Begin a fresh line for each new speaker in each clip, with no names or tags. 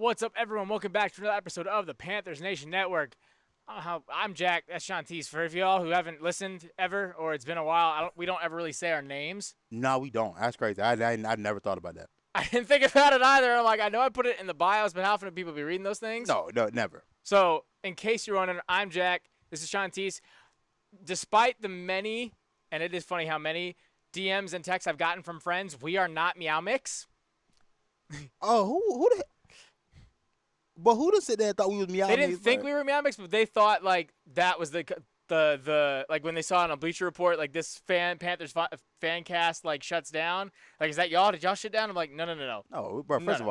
What's up, everyone? Welcome back to another episode of the Panthers Nation Network. I'm Jack. That's Shantice. For y'all who haven't listened ever, or it's been a while, we don't ever really say our names.
No, we don't. That's crazy. I never thought about that.
I didn't think about it either. I'm like, I know I put it in the bios, but how often do people be reading those things?
No, never.
So, in case you're wondering, I'm Jack. This is Shantice. Despite the many, and it is funny how many DMs and texts I've gotten from friends, we are not Meow Mix.
Oh, who the? But who done sit there and thought we was Meow
They
Mix,
didn't think we were Meow Mix, but they thought like that was the like when they saw it on Bleacher Report, like this Panthers fan cast like shuts down. Like, is that y'all? Did y'all shut down? I'm like, no.
No, bro. First of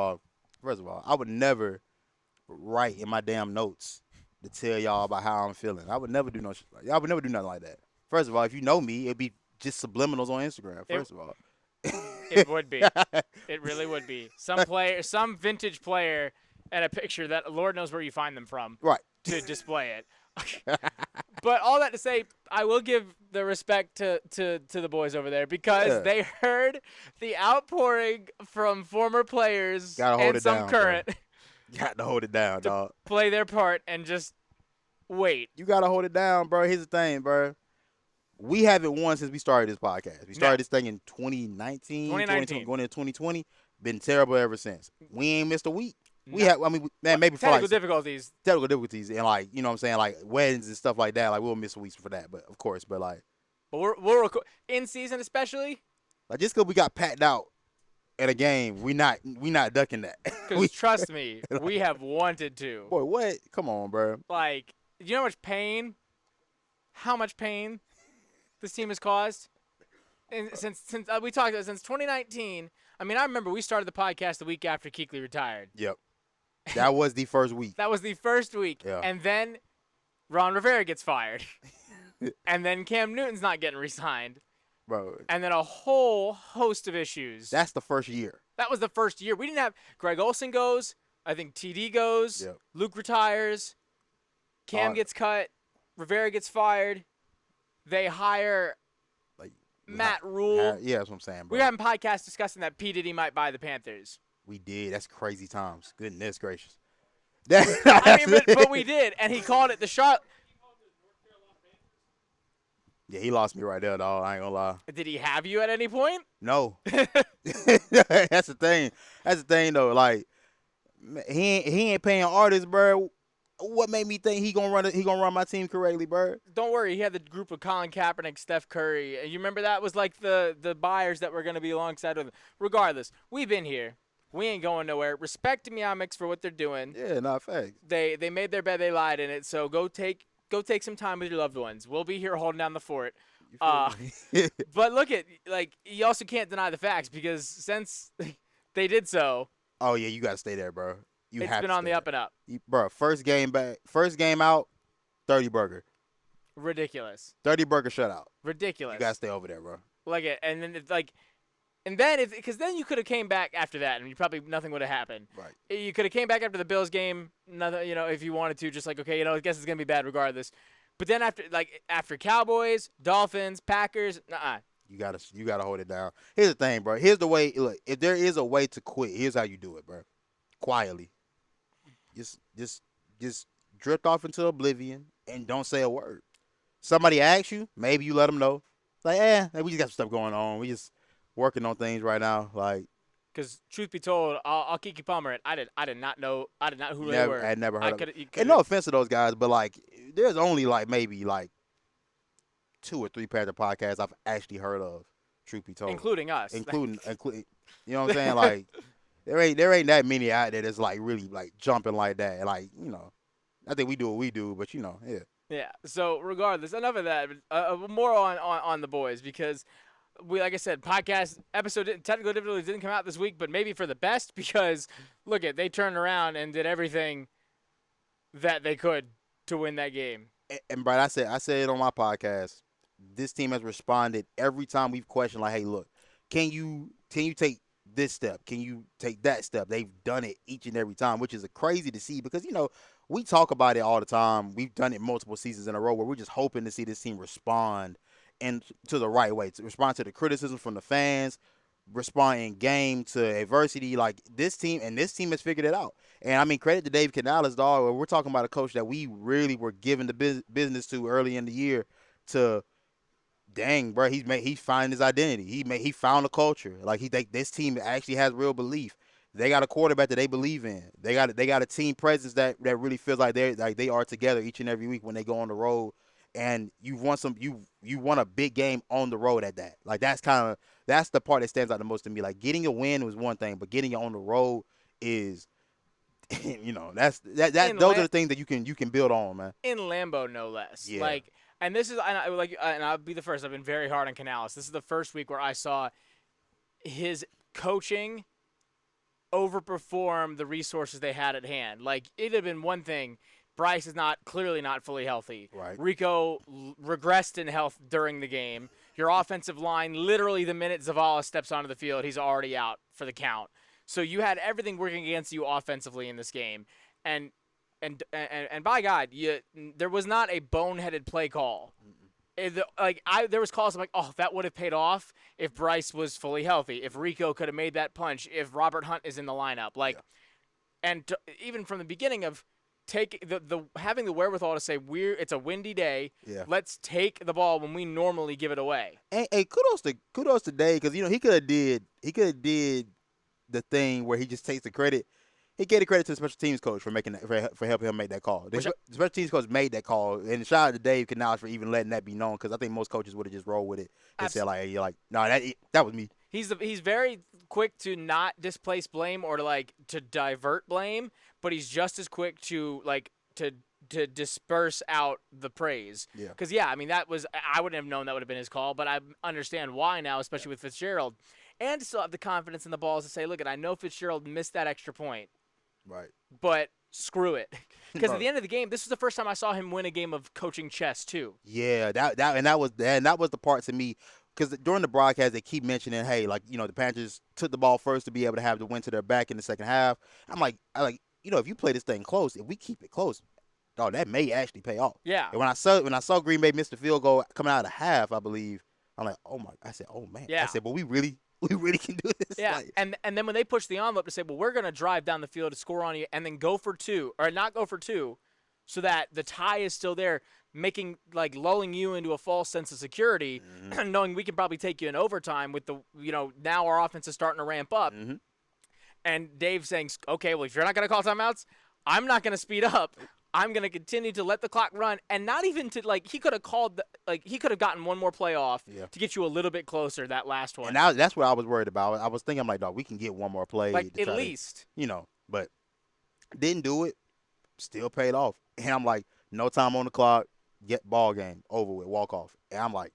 all, I would never write in my damn notes to tell y'all about how I'm feeling. I would never do no shit like that. I would never do nothing like that. First of all, if you know me, it'd be just subliminals on Instagram. First of all,
it would be. It really would be. Some vintage player, and a picture that Lord knows where you find them from.
Right.
To display it. But all that to say, I will give the respect to the boys over there because they heard the outpouring from former players and some current.
Got to hold it down, dog.
Play their part and just wait.
You got to hold it down, bro. Here's the thing, bro. We haven't won since we started this podcast. We started this thing in 2019. Going into 2020. Been terrible ever since. We ain't missed a week. We have, maybe for
technical difficulties.
Technical difficulties and like, you know what I'm saying, like weddings and stuff like that. Like we'll miss weeks for that, but of course, but like.
But we're in season especially.
Like just because we got packed out in a game, we not ducking that.
Because trust me, we have wanted to.
Boy, what? Come on, bro.
Like, you know how much pain this team has caused? And since we talked about since 2019. I mean, I remember we started the podcast the week after Kuechly retired.
Yep. That was the first week.
That was the first week.
Yeah.
And then Ron Rivera gets fired. And then Cam Newton's not getting re-signed.
Bro.
And then a whole host of issues.
That's the first year.
That was the first year. We didn't have Greg Olsen goes. I think TD goes.
Yep.
Luke retires. Cam gets cut. Rivera gets fired. They hire Matt Rule.
Yeah, that's what I'm saying, bro.
We were having podcasts discussing that P. Diddy might buy the Panthers.
We did. That's crazy times. Goodness gracious.
I mean, but we did, and he called it the Charlotte.
Yeah, he lost me right there, dog. I ain't gonna lie.
Did he have you at any point?
No. That's the thing. That's the thing, though. Like, he ain't paying artists, bro. What made me think he gonna run my team correctly, bro?
Don't worry, he had the group of Colin Kaepernick, Steph Curry. You remember that was like the buyers that were gonna be alongside with him. Regardless, we've been here. We ain't going nowhere. Respect to Meow Mix for what they're doing.
Yeah, not facts.
They made their bed, they lied in it. So go take some time with your loved ones. We'll be here holding down the fort. But look at you also can't deny the facts because since they did so.
Oh yeah, you gotta stay there, bro.
It's been on the up and up.
Bro, first game out, 30 burger.
Ridiculous.
30 burger shutout.
Ridiculous.
You got to stay over there, bro.
And then it's like, and then because then you could have came back after that and nothing would have happened.
Right.
You could have came back after the Bills game, nothing, if you wanted to, just like, okay, I guess it's going to be bad regardless. But then after Cowboys, Dolphins, Packers,
You gotta hold it down. Here's the thing, bro. Here's the way. Look, if there is a way to quit, here's how you do it, bro. Quietly. Just drift off into oblivion and don't say a word. Somebody asks you, maybe you let them know. Like, we just got some stuff going on. We just working on things right now. Like,
because truth be told, I'll Kiki Palmer it. I did not know who they were.
I had never heard of it. And no offense to those guys, but like, there's only maybe 2 or 3 Panther podcasts I've actually heard of. Truth be told,
including us,
including you know what I'm saying, like. There ain't that many out there that's really jumping like that. Like, I think we do what we do, but yeah.
Yeah. So regardless, enough of that. More on the boys because like I said, podcast episode technical difficulties didn't come out this week, but maybe for the best because look they turned around and did everything that they could to win that game.
And Brian, I said it on my podcast. This team has responded every time we've questioned hey, look, can you take this step? Can you take that step? They've done it each and every time, which is crazy to see because, we talk about it all the time. We've done it multiple seasons in a row where we're just hoping to see this team respond and to the right way, to respond to the criticism from the fans, respond in game to adversity. Like this team has figured it out. And I mean, credit to Dave Canales, dog. We're talking about a coach that we really were giving the business to early in the year. To dang, bro, he's finding his identity. He found a culture. Like this team actually has real belief. They got a quarterback that they believe in. They got a team presence that really feels like they are together each and every week when they go on the road. And you won a big game on the road at that. Like that's the part that stands out the most to me. Like getting a win was one thing, but getting it on the road is those are the things that you can build on, man.
In Lambeau, no less.
Yeah.
Like, and this is and I'll be the first. I've been very hard on Canales. This is the first week where I saw his coaching overperform the resources they had at hand. Like, it'd have been one thing. Bryce is clearly not fully healthy.
Right.
Rico regressed in health during the game. Your offensive line, literally the minute Zavala steps onto the field, he's already out for the count. So you had everything working against you offensively in this game. And by God, there was not a boneheaded play call. There was calls I'm like, oh, that would have paid off if Bryce was fully healthy, if Rico could have made that punch, if Robert Hunt is in the lineup. Even from the beginning of having the wherewithal to say it's a windy day.
Yeah.
Let's take the ball when we normally give it away.
And kudos to Dave, because he could have did the thing where he just takes the credit. He gave the credit to the special teams coach for helping him make that call. The special teams coach made that call, and shout out to Dave Canales for even letting that be known, because I think most coaches would have just rolled with it and said like, "You're like, no, that was me."
He's very quick to not displace blame or to divert blame, but he's just as quick to to disperse out the praise.
Yeah.
Because I mean I wouldn't have known that would have been his call, but I understand why now, especially with Fitzgerald, and to still have the confidence in the balls to say, look, I know Fitzgerald missed that extra point.
Right.
But screw it. Because at the end of the game, this was the first time I saw him win a game of coaching chess too.
Yeah, that was the part to me, because during the broadcast they keep mentioning, hey, the Panthers took the ball first to be able to have the win to their back in the second half. I'm like, if you play this thing close, if we keep it close, dog, that may actually pay off.
Yeah.
And when I saw Green Bay miss the field goal coming out of the half, I believe, I'm like, oh man.
Yeah.
I said, but we really can do this.
Yeah, and then when they push the envelope to say, well, we're going to drive down the field to score on you and then go for two, or not go for two, so that the tie is still there, lulling you into a false sense of security, knowing we can probably take you in overtime with now our offense is starting to ramp up.
Mm-hmm.
And Dave saying, okay, well, if you're not going to call timeouts, I'm not going to speed up. I'm going to continue to let the clock run, and not even to he could have called he could have gotten one more play off to get you a little bit closer, that last one.
And that's what I was worried about. I was thinking, I'm like, dog, we can get one more play,
at least,
but didn't do it. Still paid off, and I'm like, no time on the clock, get ball game over with, walk off, and I'm like,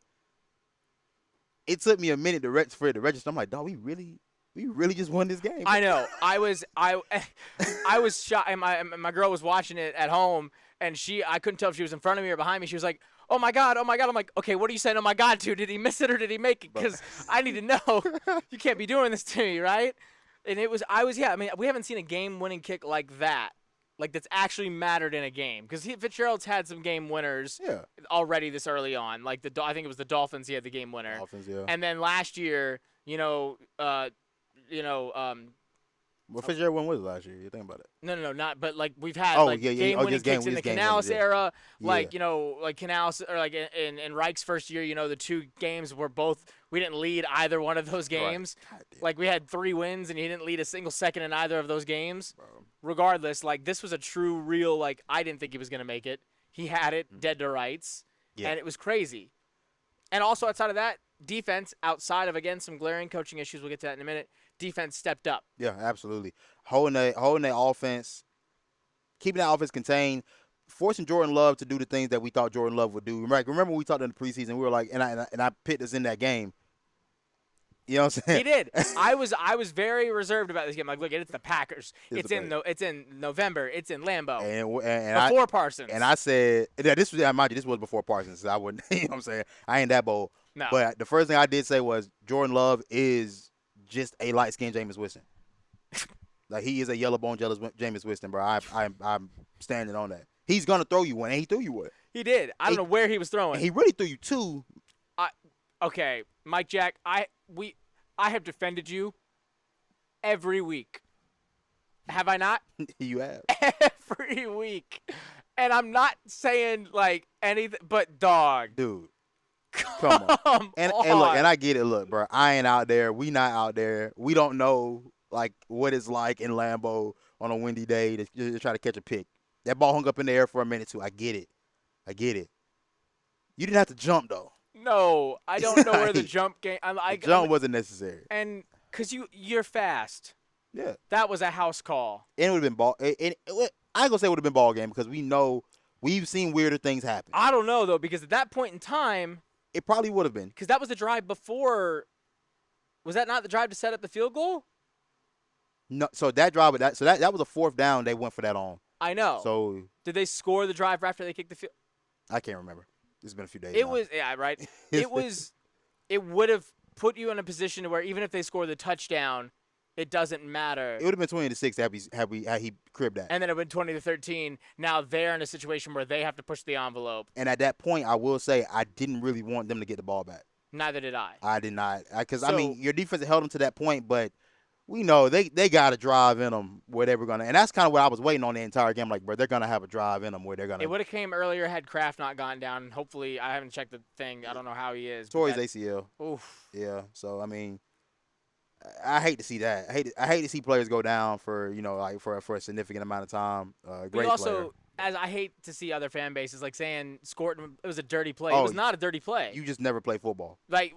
it took me a minute for it to register. I'm like, dog, we really just won this game.
I know. I was shocked. And my girl was watching it at home, and I couldn't tell if she was in front of me or behind me. She was like, oh my God. I'm like, okay, what are you saying? Oh my God, dude, did he miss it or did he make it? Because I need to know. You can't be doing this to me, right? And I mean, we haven't seen a game-winning kick like that, that's actually mattered in a game. Because Fitzgerald's had some game winners already this early on. I think it was the Dolphins he had the game winner.
Dolphins, yeah.
And then last year,
Well, Fitzgerald won was last year. You think about it.
No, not. But we've had game-winning kicks in the Canales era, Canales or in Reich's first year. The two games were we didn't lead either one of those games. Right. We had 3 wins and he didn't lead a single second in either of those games. Bro. Regardless, this was a true, real. I didn't think he was gonna make it. He had it dead to rights, and it was crazy. And also outside of that, defense, outside of again some glaring coaching issues, we'll get to that in a minute. Defense stepped up.
Yeah, absolutely. Holding the offense, keeping that offense contained, forcing Jordan Love to do the things that we thought Jordan Love would do. Remember when we talked in the preseason, we were like, and I picked us in that game. You know what I'm saying?
He did. I was very reserved about this game. Look, it's the Packers. It's in November. It's in Lambeau.
And
before Parsons.
And I said, this was before Parsons. So I wouldn't. You know what I'm saying? I ain't that bold.
No.
But the first thing I did say was Jordan Love is just a light-skinned Jameis Winston. He is a yellow-boned Jameis Winston, bro. I'm standing on that. He's gonna throw you one, and he threw you one.
He did. I don't know where he was throwing.
He really threw you 2.
Okay, Mike Jack. I have defended you every week. Have I not?
You have.
Every week. And I'm not saying like anything, but dog.
Dude, come on.
Come
And look, and
on.
I get it. Look, bro, I ain't out there. We not out there. We don't know like what it's like in Lambeau on a windy day to try to catch a pick. That ball hung up in the air for a minute too. I get it. You didn't have to jump though.
No, I don't know where the
Like,
jump game.
the jump wasn't necessary.
And because you're fast.
Yeah,
That was a house call.
and it would have been ball. I ain't gonna say it would have been ball game because we know we've seen weirder things happen.
I don't know though, because at that point in time,
It probably would have been.
because that was the drive before. Was that not the drive to set up the field goal?
No, so that drive, that was a fourth down. They went for that on.
I know.
So
Did they score the drive after they kicked the field?
I can't remember. It's been a few days.
It
now.
was right. It was. It would have put you in a position where even if they score the touchdown, it doesn't matter.
It would have been 20-6 had he cribbed that.
And then it went 20-13. Now they're in a situation where they have to push the envelope.
And at that point, I will say I didn't really want them to get the ball back.
Neither did I.
I did not, because
So-
I mean your defense held them to that point, but we know they got a drive in them where they were gonna, and that's kind of what I was waiting on the entire game. Like, bro, they're gonna have a drive in them where they're gonna.
It would have came earlier had Kraft not gone down. Hopefully, I haven't checked the thing. I don't know how he is. but
Tore his
that-
ACL.
Oof.
Yeah, so I mean, I hate to see that. I hate to see players go down for like for a significant amount of time.
But
Great
you also,
player.
as I hate to see other fan bases like saying Scorton, it was a dirty play.
Oh,
it was not a dirty play.
You just never play football.
Like,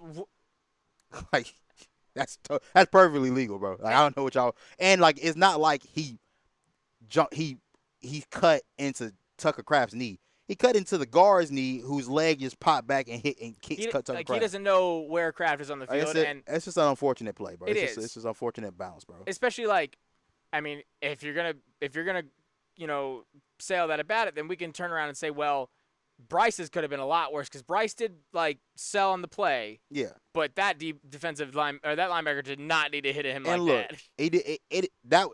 Like that's perfectly legal, bro. Like, I don't know what y'all, and like it's not like he cut into Tucker Kraft's knee. He cut into the guard's knee, whose leg just popped back and hit and cut Tucker Kraft.
he doesn't know where Kraft is on the
Like I
field,
said,
and
it's just an unfortunate play, bro.
It's
It's just unfortunate bounce, bro.
especially like, I mean, if you're gonna, say all that about it, then we can turn around and say, well, Bryce's could have been a lot worse because Bryce did like sell on the play,
Yeah,
but that defensive line or that linebacker did not need to hit him
and
like
look,
that.
that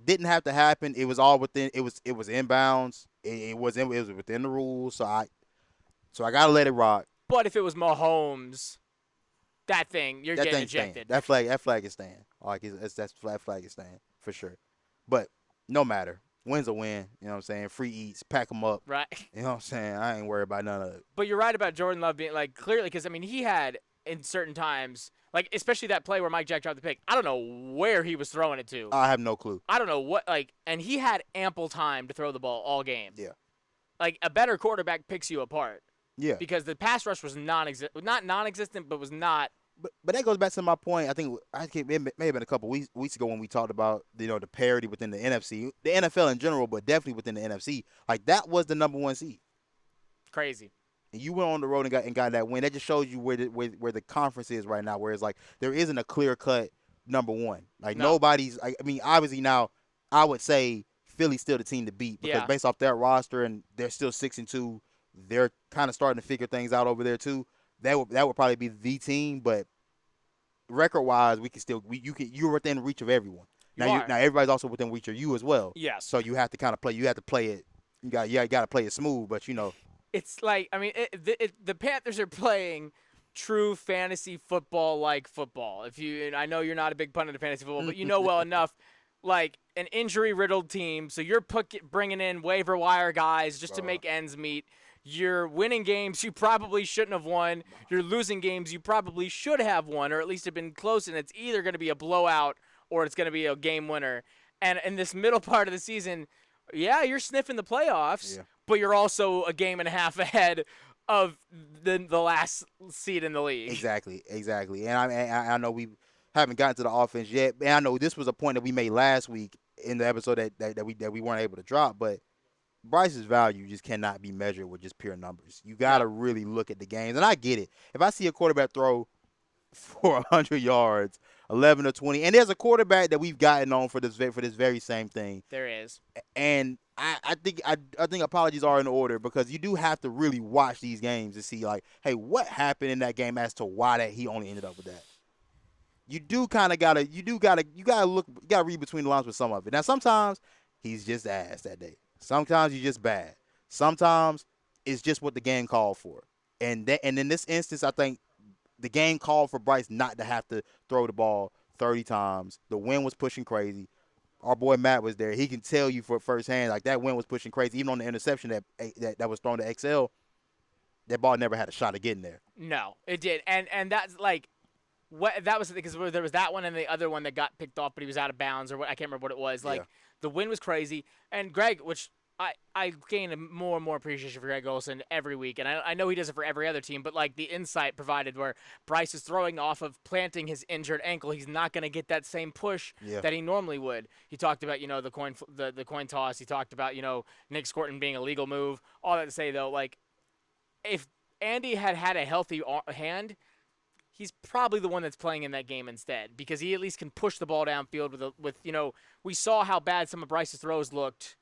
didn't have to happen. It was all within. It was inbounds. It was within the rules. So I gotta let it rock.
But if it was Mahomes, that thing you're
That
getting
thing's staying.
ejected.
That flag is staying. Like that flag is staying for sure. But no matter, win's a win. You know what I'm saying? Free eats, pack them up.
Right.
You know what I'm saying? I ain't worried about none of it.
But you're right about Jordan Love being like clearly because I mean he had in certain times like especially that play where Mike Jack dropped the pick. I don't know where he was throwing it to.
I have no clue.
I don't know what and he had ample time to throw the ball all game.
Yeah.
Like a better quarterback picks you apart
Yeah.
because the pass rush was not non-existent, but was not.
But that goes back to my point. I think it may have been a couple weeks ago when we talked about the parity within the NFC, the NFL in general, but definitely within the NFC. Like that was the number one seed.
Crazy.
And you went on the road and got that win. That just shows you where the conference is right now. Where it's like there isn't a clear cut number one. Like
No.
nobody's. I mean, obviously now I would say Philly's still the team to beat because
Yeah.
based off their roster and they're still 6-2. They're kind of starting to figure things out over there too. That would probably be the team, but record wise, we can still you're within reach of everyone. Now everybody's also within reach of you as well.
Yes.
So you have to kind of play. You have to play it. You got to play it smooth, but
It's like I mean the Panthers are playing true fantasy football like football. And I know you're not a big pundit of fantasy football, but you know well enough. Like an injury-riddled team, so you're bringing in waiver wire guys just to make ends meet. You're winning games you probably shouldn't have won. You're losing games you probably should have won, or at least have been close, and it's either going to be a blowout or it's going to be a game winner. And in this middle part of the season, yeah, you're sniffing the playoffs, but you're also a game and a half ahead of the last seed in the league.
Exactly. And I know we haven't gotten to the offense yet, and I know this was a point that we made last week in the episode that we weren't able to drop, but Bryce's value just cannot be measured with just pure numbers. You got to really look at the games, and I get it. If I see a quarterback throw for 100 yards, 11 or 20, and there's a quarterback that we've gotten on for this very same thing.
There is.
And I think apologies are in order because you do have to really watch these games to see like, hey, what happened in that game as to why he only ended up with that. You gotta read between the lines with some of it. Now sometimes he's just ass that day. Sometimes you're just bad. Sometimes it's just what the game called for. And in this instance, I think the game called for Bryce not to have to throw the ball 30 times. The wind was pushing crazy. our boy Matt was there. He can tell you for firsthand, like that wind was pushing crazy. Even on the interception that was thrown to XL, that ball never had a shot of getting there.
No, it did, and that's like what that was because there was that one and the other one that got picked off, but he was out of bounds or what I can't remember what it was. Like the wind was crazy, and Greg, which I gain a more and more appreciation for Greg Olsen every week, and I know he does it for every other team, but like the insight provided where Bryce is throwing off of planting his injured ankle, he's not going to get that same push that he normally would. He talked about the coin toss. He talked about Nick Scorton being a legal move. All that to say though, like if Andy had a healthy hand, he's probably the one that's playing in that game instead because he at least can push the ball downfield with we saw how bad some of Bryce's throws looked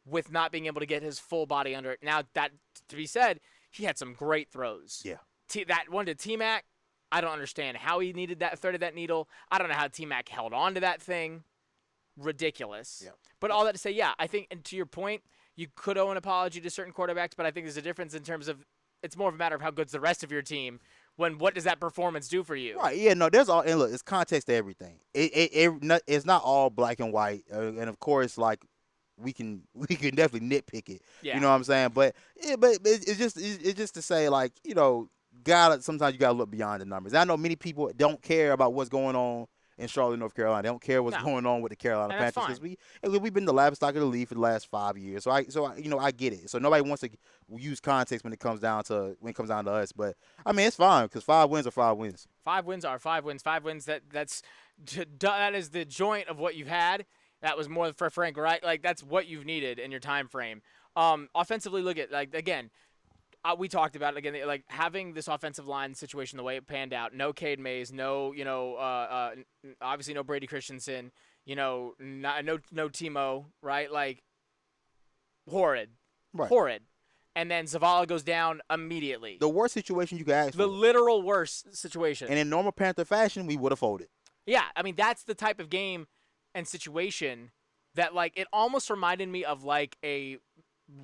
with not being able to get his full body under it. Now, that to be said, he had some great throws.
Yeah.
That one to T-Mac, I don't understand how he needed that third of that needle. I don't know how T-Mac held on to that thing. Ridiculous.
Yeah.
But all that to say, yeah, I think, and to your point, you could owe an apology to certain quarterbacks, but I think there's a difference in terms of it's more of a matter of how good's the rest of your team. What does that performance do for you?
Right. Yeah. No. There's all and look. It's context to everything. It's not all black and white. And of course, like we can definitely nitpick it.
Yeah.
You know what I'm saying? But it's just to say like sometimes you gotta look beyond the numbers. I know many people don't care about what's going on in Charlotte, North Carolina. They don't care what's going on with the Carolina Panthers because we've been the laughing stock of the league for the last 5 years. So I get it. So nobody wants to use context when it comes down to us. But I mean it's fine because 5 wins are 5 wins.
5 wins are 5 wins. 5 wins. That is the joint of what you've had. That was more for Frank, right? Like that's what you've needed in your time frame. Offensively, look at like again. We talked about it again, like having this offensive line situation the way it panned out. No Cade Mays, no, obviously no Brady Christensen, no Timo, right? Like horrid. And then Zavala goes down immediately.
The worst situation you could ask for.
The literal worst situation.
And in normal Panther fashion, we would have folded.
Yeah, I mean that's the type of game and situation that like it almost reminded me of like a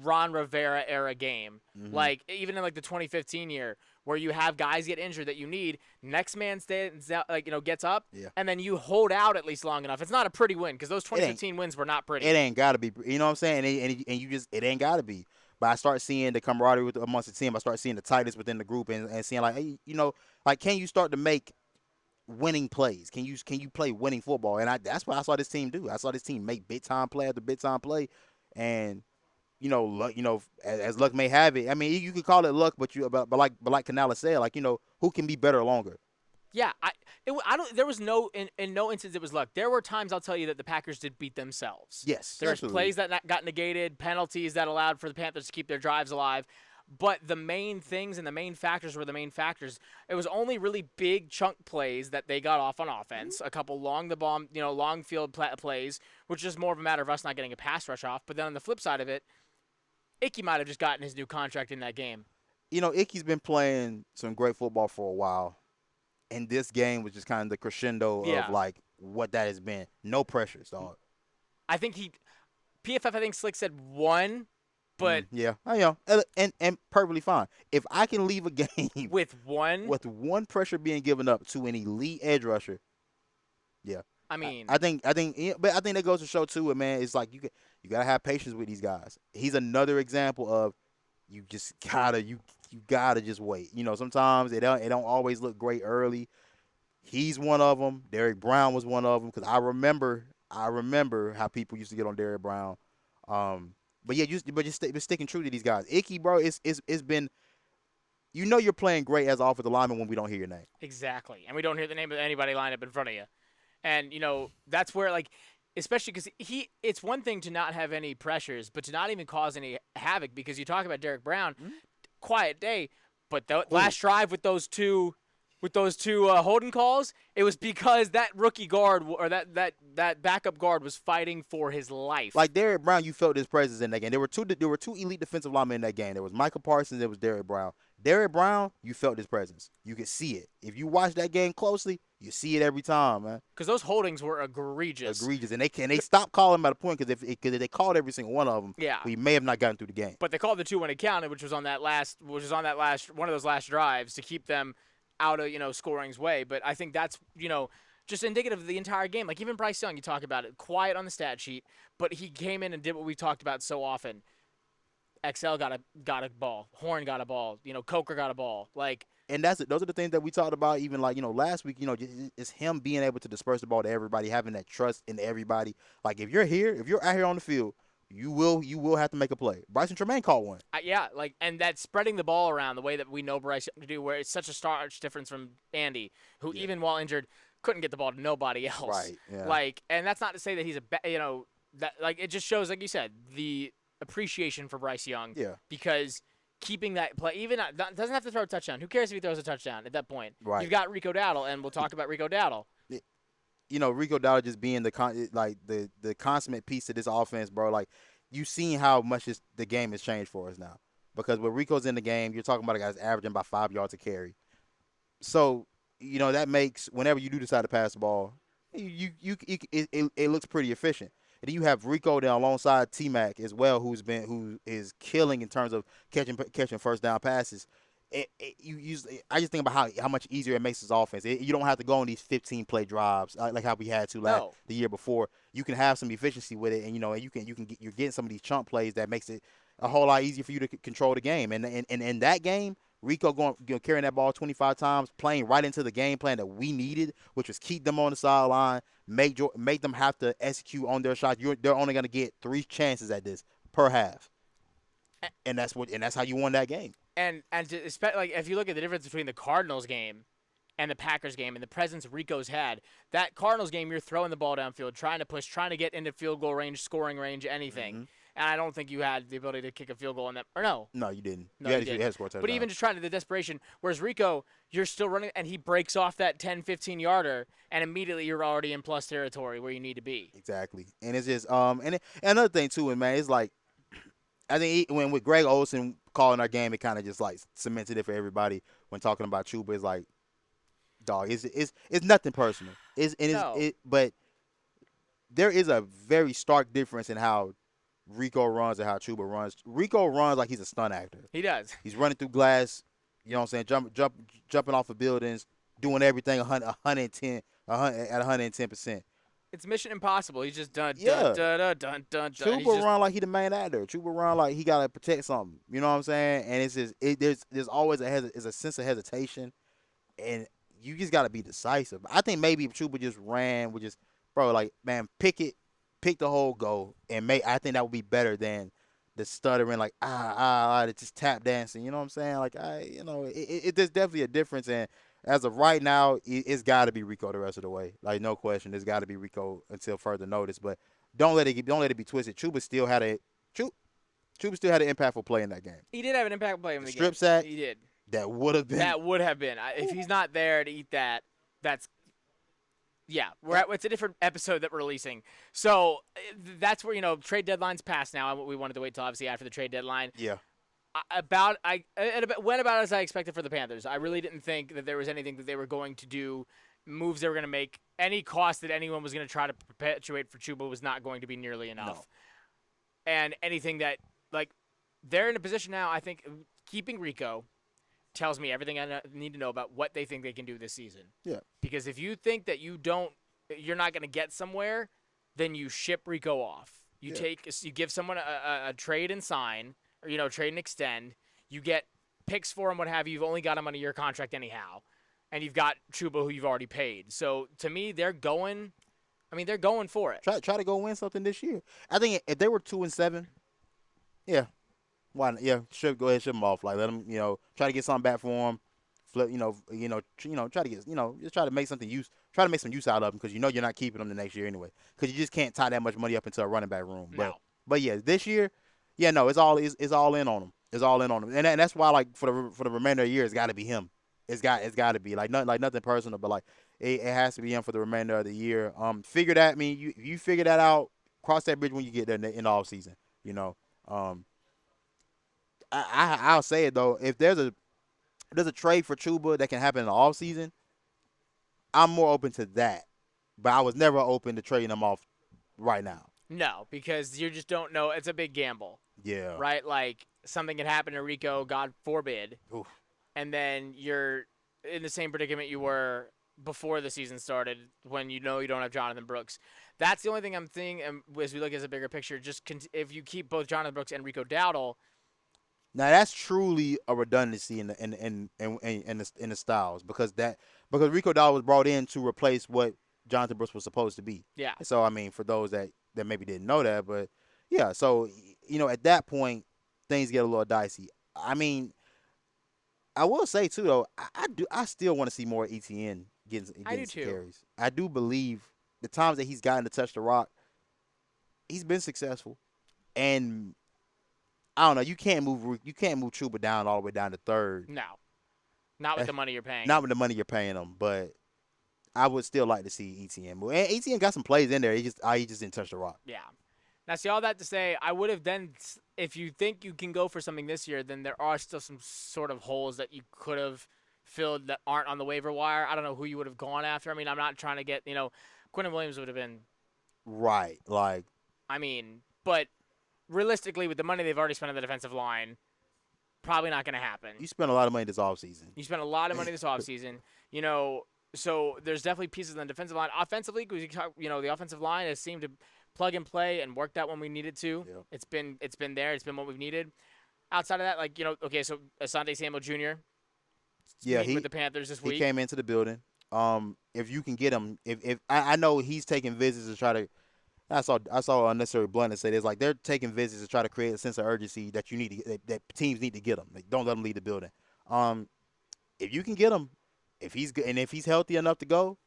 Ron Rivera era game, like even in like the 2015 year where you have guys get injured that you need, next man stands out, like gets up, and then you hold out at least long enough. It's not a pretty win because those 2015 wins were not pretty.
It ain't got to be, you know what I'm saying? And you just it ain't got to be. But I start seeing the camaraderie amongst the team. I start seeing the tightness within the group and seeing like, hey, like can you start to make winning plays? Can you play winning football? And that's what I saw this team do. I saw this team make big time play after big time play, and luck, as luck may have it. I mean, you could call it luck, but like Canales said, like who can be better longer?
Yeah, there was in no instance it was luck. There were times I'll tell you that the Packers did beat themselves.
Yes,
there's plays that got negated, penalties that allowed for the Panthers to keep their drives alive. But the main things and the main factors were the main factors. It was only really big chunk plays that they got off on offense. A couple long the bomb, long field plays, which is more of a matter of us not getting a pass rush off. But then on the flip side of it, Icky might have just gotten his new contract in that game.
Icky's been playing some great football for a while, and this game was just kind of the crescendo of like what that has been. No pressures, dog.
I think PFF. I think Slick said 1, but
and perfectly fine. If I can leave a game
with one
pressure being given up to an elite edge rusher, yeah.
I mean,
I think that goes to show too, man. It's like you gotta have patience with these guys. He's another example of you just gotta just wait. Sometimes it don't always look great early. He's one of them. Derrick Brown was one of them because I remember how people used to get on Derrick Brown. But just sticking true to these guys. Icky, bro, it's been. You're playing great as offensive lineman when we don't hear your name.
Exactly, and we don't hear the name of anybody lined up in front of you. And, that's where, like, especially because it's one thing to not have any pressures, but to not even cause any havoc because you talk about Derrick Brown, quiet day, but the last drive with those two holding calls, it was because that rookie guard or that backup guard was fighting for his life.
Like Derrick Brown, you felt his presence in that game. There were two elite defensive linemen in that game. There was Michael Parsons, there was Derrick Brown. Derrick Brown, you felt his presence. You could see it. If you watch that game closely, you see it every time, man.
Because those holdings were egregious.
And they stopped calling him at a point because if they called every single one of them, we may have not gotten through the game.
But they called the 2 when it counted, which was on that last one of those last drives to keep them out of scoring's way. But I think that's just indicative of the entire game. Like even Bryce Young, you talk about it, quiet on the stat sheet, but he came in and did what we talked about so often. XL got a ball, Horn got a ball, Coker got a ball. Like,
and those are the things that we talked about even like last week. It's him being able to disperse the ball to everybody, having that trust in everybody. Like if you're out here on the field, you will have to make a play. Bryson Tremaine caught one.
Yeah, and that spreading the ball around the way that we know Bryce to do, where it's such a stark difference from Andy, who even while injured couldn't get the ball to nobody else.
Right. Yeah.
Like, and that's not to say that he's that like it just shows, like you said, the appreciation for Bryce Young.
Yeah.
Because keeping that play, even doesn't have to throw a touchdown. Who cares if he throws a touchdown at that point?
Right.
You've got Rico Dowdle, and we'll talk about Rico Dowdle.
Rico Dowdle just being the consummate piece of this offense, bro. Like, you seen how much the game has changed for us now. Because when Rico's in the game, you're talking about a guy that's averaging about 5 yards a carry. So, that makes whenever you do decide to pass the ball, it looks pretty efficient. And then you have Rico there alongside T-Mac as well, who is killing in terms of catching first down passes. I just think about how much easier it makes his offense. You don't have to go on these 15-play drives like how we had to the year before. You can have some efficiency with it, and you're getting some of these chunk plays that makes it a whole lot easier for you to control the game. And in that game, Rico carrying that ball 25 times, playing right into the game plan that we needed, which was keep them on the sideline, make them have to execute on their shots. They're only going to get 3 chances at this per half, and that's how you won that game.
And like if you look at the difference between the Cardinals game and the Packers game and the presence Rico's had, that Cardinals game you're throwing the ball downfield, trying to push, trying to get into field goal range, scoring range, anything.
Mm-hmm.
And I don't think you had the ability to kick a field goal in that. Or no.
No, you didn't.
No,
you
didn't.
had to score a touchdown.
But even just trying to the desperation, whereas Rico, you're still running, and he breaks off that 10, 15-yarder, and immediately you're already in plus territory where you need to be.
Exactly. And it's just and another thing too, and man, it's like I think when with Greg Olsen calling our game, it kind of just like cemented it for everybody when talking about Chuba. It's like, dog, it's nothing personal. But there is a very stark difference in how Rico runs and how Chuba runs. Rico runs like he's a stunt actor.
He does.
He's running through glass, you know what I'm saying, jumping off of buildings, doing everything 110 at 110%.
It's Mission Impossible. He's just dun.
Chuba run like he the main actor. Chuba run like he gotta protect something. You know what I'm saying? And it's just there's always a sense of hesitation, and you just gotta be decisive. I think maybe if Chuba just ran with pick the whole goal, and I think that would be better than the stuttering like just tap dancing. You know what I'm saying? Like there's definitely a difference. And as of right now, it's got to be Rico the rest of the way. Like no question, there's got to be Rico until further notice. But don't let it be twisted. Chuba still had an impactful play in that game.
He did have an impactful play in the game.
Strip sack.
He did.
That would have been.
If he's not there to eat that, that's. Yeah, it's a different episode that we're releasing. So that's where, trade deadline's passed now. We wanted to wait till obviously after the trade deadline.
Yeah.
It went about as I expected for the Panthers. I really didn't think that there was anything that they were going to do, moves they were going to make. Any cost that anyone was going to try to perpetuate for Chuba was not going to be nearly enough.
No.
And anything that, they're in a position now, I think, keeping Rico tells me everything I need to know about what they think they can do this season.
Yeah.
Because if you think that you're not going to get somewhere, then you ship Rico off. You give someone a trade and sign, or trade and extend. You get picks for him, what have you. You've only got him under your contract anyhow, and you've got Chuba, who you've already paid. So to me, they're going for it.
Try to go win something this year. I think if they were 2-7, yeah. Why not? Yeah, ship them off. Like let them, try to get something back for them. Flip, try to get, just try to make some use out of them because you're not keeping them the next year anyway. Because you just can't tie that much money up into a running back room.
No.
But yeah, this year, it's all in on them. It's all in on them, and that's why for the remainder of the year, it's got to be him. It's got to be nothing personal, but it has to be him for the remainder of the year. Figure that. I mean, you figure that out. Cross that bridge when you get there in the off season. I'll say it though. If there's a trade for Chuba that can happen in the offseason, I'm more open to that. But I was never open to trading him off right now.
No, because you just don't know. It's a big gamble.
Yeah.
Right? Like something can happen to Rico, God forbid.
Oof.
And then you're in the same predicament you were before the season started when you know you don't have Jonathan Brooks. That's the only thing I'm thinking as we look at a bigger picture. Just if you keep both Jonathan Brooks and Rico Dowdle.
Now that's truly a redundancy in the styles because Rico Dowdle was brought in to replace what Jonathan Brooks was supposed to be.
Yeah.
So I mean, for those that maybe didn't know that, but yeah, so at that point things get a little dicey. I mean, I will say too though, I still want to see more ETN
I do
getting some
too.
carries. I do believe the times that he's gotten to touch the rock, he's been successful, and I don't know. You can't move Chuba down all the way down to third.
No, not with the money you're paying.
Not with the money you're paying him, but I would still like to see ETN move. And ETN got some plays in there. He just didn't touch the rock.
Yeah. Now, see, all that to say, I would have then, if you think you can go for something this year, then there are still some sort of holes that you could have filled that aren't on the waiver wire. I don't know who you would have gone after. I mean, I'm not trying to get, Quentin Williams would have been.
Right. Like.
I mean, but realistically, with the money they've already spent on the defensive line, probably not going to happen.
You spent a lot of money this offseason.
You spent a lot of money this offseason. So there's definitely pieces on the defensive line. Offensively, the offensive line has seemed to plug and play and worked out when we needed to.
Yep.
It's been there. It's been what we've needed. Outside of that, okay, so Asante Samuel Jr.
Yeah,
with the Panthers this week.
He came into the building. If you can get him, if I know he's taking visits to try to. I saw unnecessary bluntness say this, like they're taking visits to try to create a sense of urgency that you need that teams need to get him. Like, don't let him leave the building. If you can get him, if he's healthy enough to go,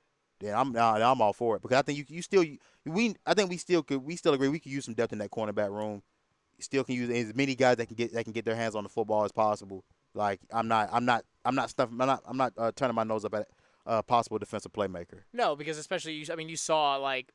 then I'm all for it because I think we still agree we could use some depth in that cornerback room. You still can use as many guys that can get their hands on the football as possible. Like I'm not turning my nose up at a possible defensive playmaker.
No, because especially you saw like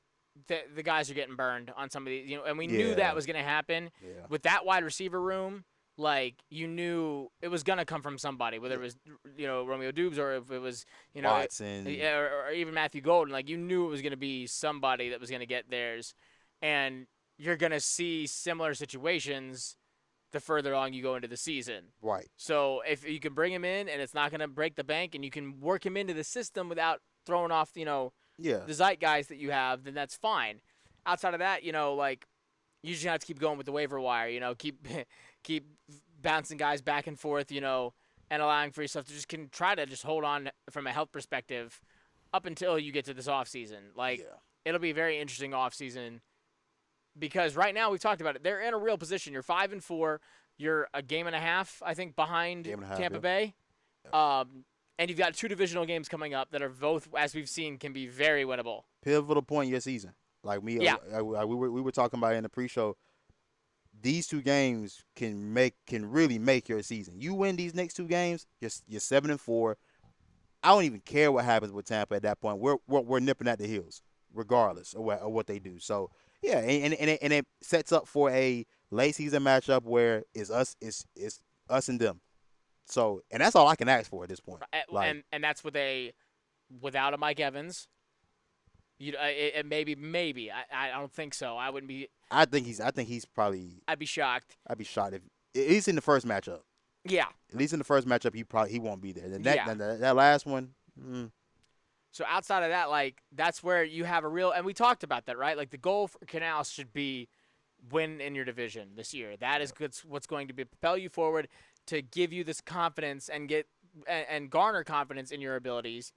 the guys are getting burned on some of these, and we knew that was going to happen with that wide receiver room. Like you knew it was gonna come from somebody, whether it was Romeo Dubes or if it was
Watson,
or even Matthew Golden. Like you knew it was gonna be somebody that was gonna get theirs, and you're gonna see similar situations the further along you go into the season.
Right.
So if you can bring him in and it's not gonna break the bank, and you can work him into the system without throwing off the zeitgeist that you have, then that's fine. Outside of that, like you just have to keep going with the waiver wire. Keep bouncing guys back and forth, and allowing for yourself to try to hold on from a health perspective up until you get to this offseason. It'll be a very interesting offseason because right now we've talked about it. They're in a real position. You're 5-4. You're a game and a half, I think, behind Tampa Bay. And you've got 2 divisional games coming up that are both, as we've seen, can be very winnable.
Pivotal point in your season. Like we were talking about in the pre-show. These 2 games can really make your season. You win these next 2 games, you're 7-4. I don't even care what happens with Tampa at that point. We're nipping at the heels, regardless of what they do. So yeah, and it sets up for a late season matchup where it's us and them. So and that's all I can ask for at this point.
And that's without a Mike Evans. Maybe. I don't think so. I wouldn't be.
I think he's probably.
I'd be shocked.
I'd be shocked if at least in the first matchup.
Yeah.
At least in the first matchup, he won't be there. That last one.
So outside of that, that's where you have a real, and we talked about that, right? Like the goal for Canales should be win in your division this year. That is what's going to propel you forward to give you this confidence and garner confidence in your abilities.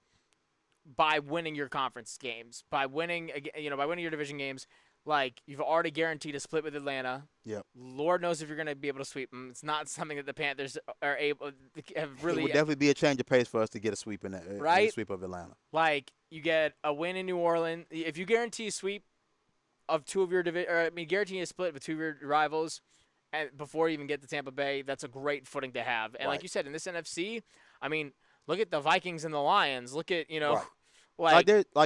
By winning your conference games, by winning your division games, like you've already guaranteed a split with Atlanta.
Yep.
Lord knows if you're going to be able to sweep them. It's not something that the Panthers are able have really.
It would definitely be a change of pace for us to get a sweep in that
right?
sweep of Atlanta.
Like you get a win in New Orleans if you guarantee a sweep of 2 of your guarantee a split with 2 of your rivals, and before you even get to Tampa Bay, that's a great footing to have. And like you said, in this NFC, look at the Vikings and the Lions. Look at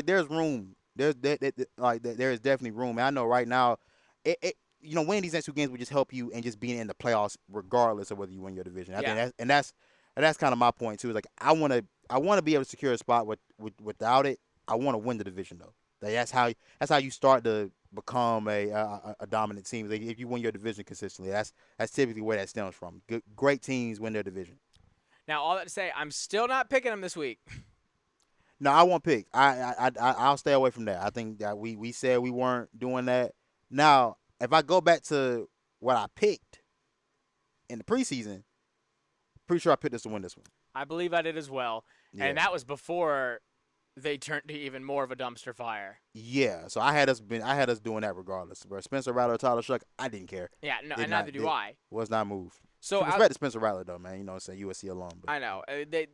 there's room. There is definitely room. And I know right now, winning these next 2 games would just help you and just being in the playoffs regardless of whether you win your division. I think that's kind of my point too. Is like I want to be able to secure a spot without it. I want to win the division though. That's how you start to become a dominant team. Like if you win your division consistently, that's typically where that stems from. Great teams win their division.
Now, all that to say, I'm still not picking them this week.
No, I won't pick. I'll stay away from that. I think that we said we weren't doing that. Now, if I go back to what I picked in the preseason, pretty sure I picked us to win this one.
I believe I did as well,
Yeah.
and that was before they turned to even more of a dumpster fire.
Yeah. So I had us doing that regardless. Bro, Spencer Rattler or Tyler Shuck, I didn't care.
Yeah, no,
Did
and
not-
neither do
did-
I.
Was not moved.
So
Respect to Spencer Rattler though, man. You know what I'm saying? USC alum. But
I know they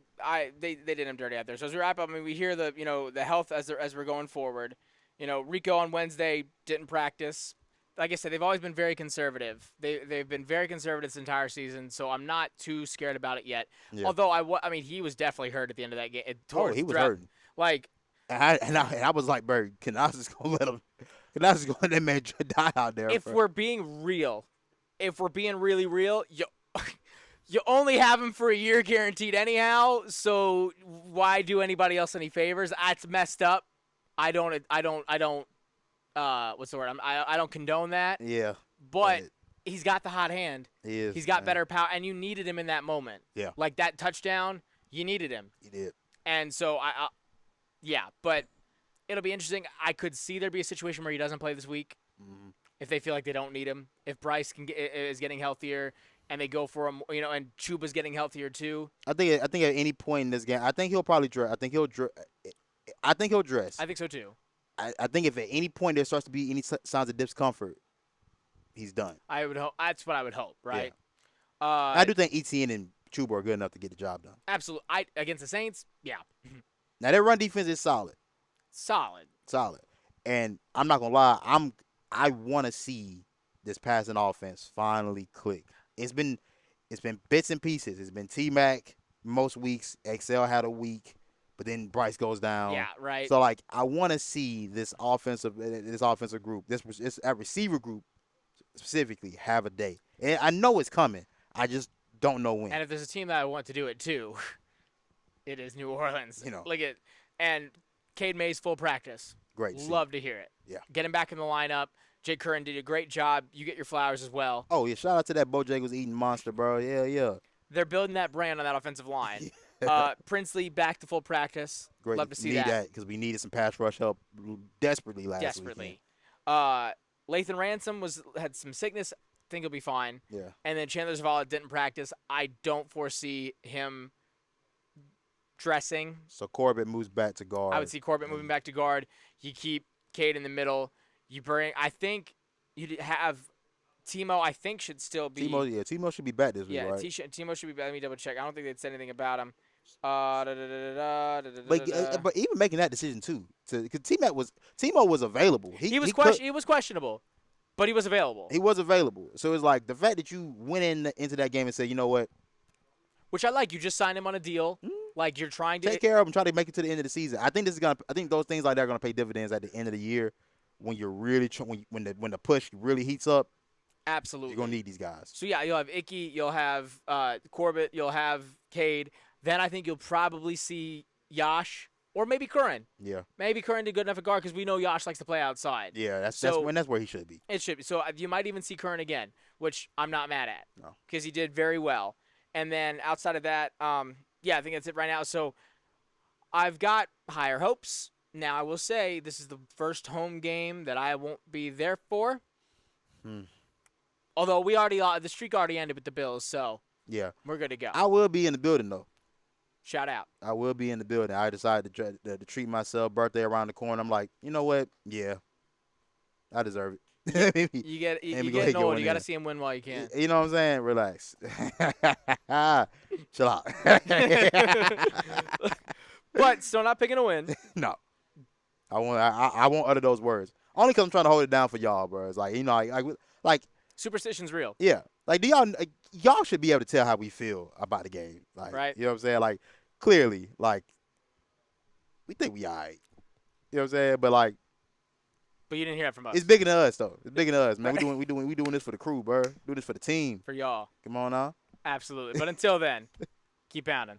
did him dirty out there. So as we wrap up, I mean, we hear the health as we're going forward. Rico on Wednesday didn't practice. Like I said, they've always been very conservative. They've been very conservative this entire season, so I'm not too scared about it yet.
Yeah.
Although I mean, he was definitely hurt at the end of that game.
he was hurting.
Like,
And I was like, bro, Canales is gonna let him. Canales is gonna let that man die out there.
if
bro.
we're being real, if we're being really real, you only have him for a year guaranteed anyhow. So why do anybody else any favors? That's messed up. I don't. What's the word? I don't condone that.
Yeah.
But he's got the hot hand.
He is.
He's got
man.
better power, and you needed him in that moment.
Yeah.
Like that touchdown, you needed him.
He did.
And so yeah, but it'll be interesting. I could see there be a situation where he doesn't play this week
Mm-hmm.
if they feel like they don't need him. If Bryce is getting healthier and they go for him, and Chuba's getting healthier too.
I think at any point in this game, I think he'll probably dress. I think he'll dress. I
I think so too.
I think if at any point there starts to be any signs of discomfort, he's done.
I would hope. That's what I would hope, right?
I do think ETN and Chuba are good enough to get the job done.
Absolutely. Against the Saints, yeah,
Now their run defense is solid,
solid.
and I'm not gonna lie, I want to see this passing offense finally click. It's been bits and pieces. It's been T-Mac most weeks. XL had a week, but then Bryce goes down.
Yeah, right.
So like I want to see this offensive group, this receiver group specifically have a day. And I know it's coming. I just don't know when.
And if there's a team that I want to do it too, it is New Orleans. Look at and Cade Mays full practice.
Great. to see.
Love to hear it.
Yeah.
Get him back in the lineup. Jake Curran did a great job. You get your flowers as well.
Oh yeah, shout out to that Bojangles eating monster, bro. Yeah.
They're building that brand on that offensive line. Princely back to full practice.
Great.
Love to see
need that because we needed some pass rush help desperately last
Desperately.
weekend.
Lathan Ransom had some sickness. Think he'll be fine.
Yeah.
And then Chandler Zavala didn't practice. I don't foresee him dressing.
So Corbett moves back to guard.
I would see Corbett moving back to guard. You keep Cade in the middle. You bring. I think you'd have Timo. I think should still be.
Timo should be back this week,
Yeah,
right?
Timo should be back. Let me double check. I don't think they'd said anything about him.
But even making that decision too, because Timo was available.
He was questionable, but he was available.
He was available. So it's like the fact that you went into that game and said, you know what,
Which I like. You just signed him on a deal. Like you're trying to
take care of him, try to make it to the end of the season. I think those things like that are gonna pay dividends at the end of the year when you're really when the push really heats up.
Absolutely.
You're gonna need these guys.
So yeah, you'll have Icky, you'll have Corbett, you'll have Cade. Then I think you'll probably see Yash or maybe Curran.
Yeah.
Maybe Curran did good enough at guard because we know Yash likes to play outside.
Yeah, that's where he should be.
It should be. So you might even see Curran again, which I'm not mad at.
No.
Because he did very well. And then outside of that, yeah, I think that's it right now. So I've got higher hopes. Now I will say this is the first home game that I won't be there for. Although the streak already ended with the Bills, so
yeah,
we're good to go.
I will be in the building though.
Shout out.
I will be in the building. I decided to treat myself. Birthday around the corner. I'm like, you know what? Yeah, I deserve it.
You get
go ahead,
getting
go
old.
in
You got to
there.
see him win while you can.
You know what I'm saying? Relax. Chill out.
But still not picking a win.
No, I won't utter those words. Only because I'm trying to hold it down for y'all, bro. It's like like
Superstition's real.
yeah, like do y'all should be able to tell how we feel about the game, like
Right.
You know what I'm saying? Like clearly, like we think we alright. You know what I'm saying? But like
But you didn't hear it from us.
it's bigger than us though. It's bigger than us, man.
Right.
We doing this for the crew, bro. Do this for the team.
For y'all.
Come on now.
Absolutely. But until then, keep pounding.